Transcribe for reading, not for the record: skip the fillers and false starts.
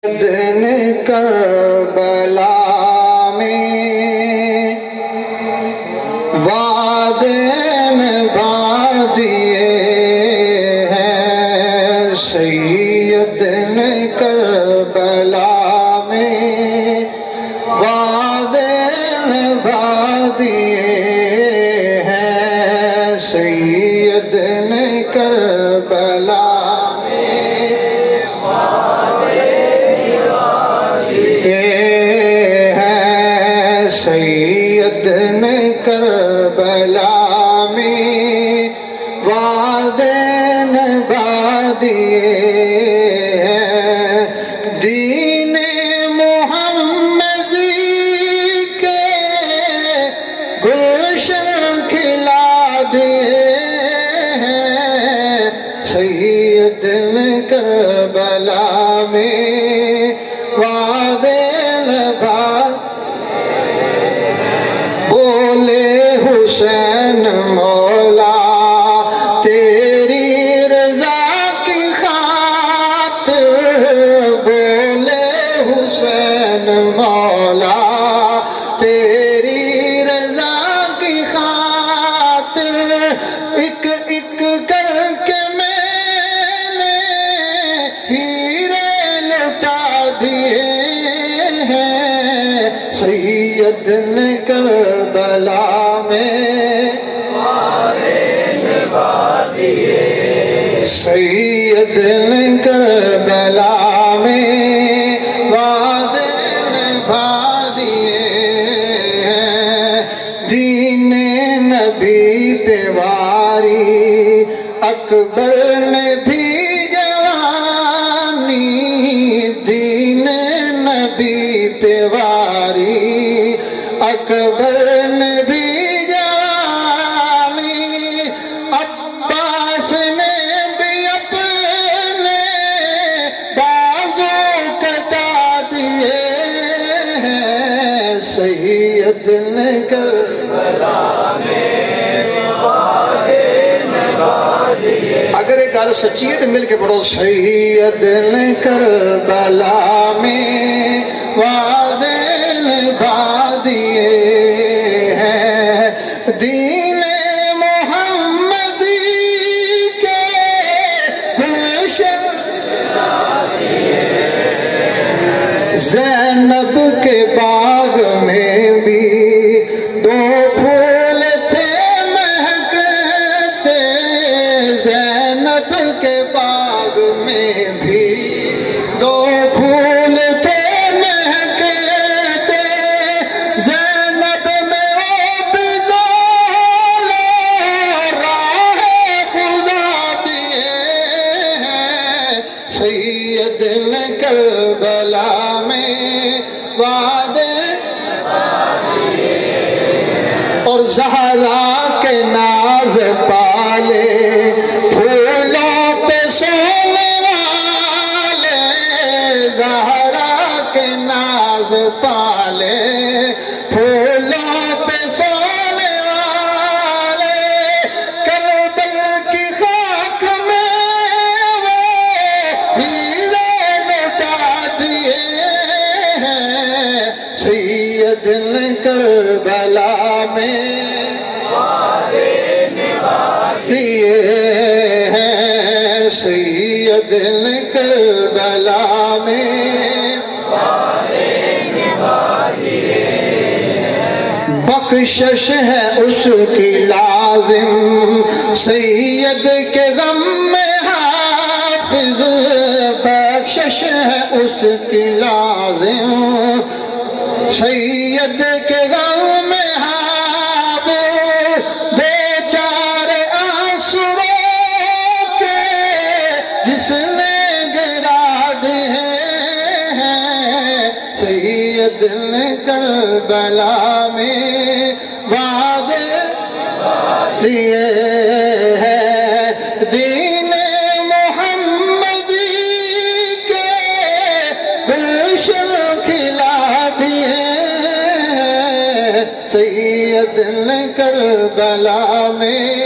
دن کربلا میں وعدے نبھا دیے ہیں، سید نے کربلا میں وعدے نبھا دیے ہیں، سید نے کربلا سید نے کربلا میں وعدے نبھا دیے ہیں، دین محمدی کے گلشن کھلا دیے ہیں، سید نے کربلا میں وعدے نبھا حسین مولا تیری رضا کی خاطر، بولے حسین مولا تیری رضا کی خاطر، ایک ایک کر کے میں نے ہیرے لٹا دیے ہیں، سید نے کربلا سید نے کربلا میں وعدے نبھا دیے ہیں، دین نبی پہ واری اکبر نے بھی جوانی، دین نبی پہ واری اکبر نے بھی سید نے کربلا میں وعدے نبھا دیے۔ اگر ایک گل سچی ہے تو مل کے پڑھو، سید نے کربلا میں وعدے نبھا دیے ہیں، دین محمدی کے گلشن زینب کے باغ میں بھی دو پھول تھے مہکتے، زینب کے باغ میں بھی دو پھول تھے مہکتے، زینب میں وہ بھی دونوں راہ خدا دیے ہیں، سید نے کربلا وعدے اور زہرا کے ناز پالے، پھولوں پہ سونے والے، زہرا کے ناز پالے، پھولوں پہ سونے والے، کربل کی خاک میں وہ ہیرے لٹا دیے، سید نے کربلا میں وعدے نبھا دیے ہیں، سید نے کربلا میں وعدے نبھا دیے ہیں، بخشش ہے اس کی لازم سید کے غم میں حافظ، بخشش ہے اس کی لازم سید کے غم میں حافظ، دو چار آنسوؤں کے جس نے گرا دیے ہیں، سید نے کربلا میں وعدے دیے ہیں، دین محمدی کے گلشن کھلا دیے، سید نے کربلا میں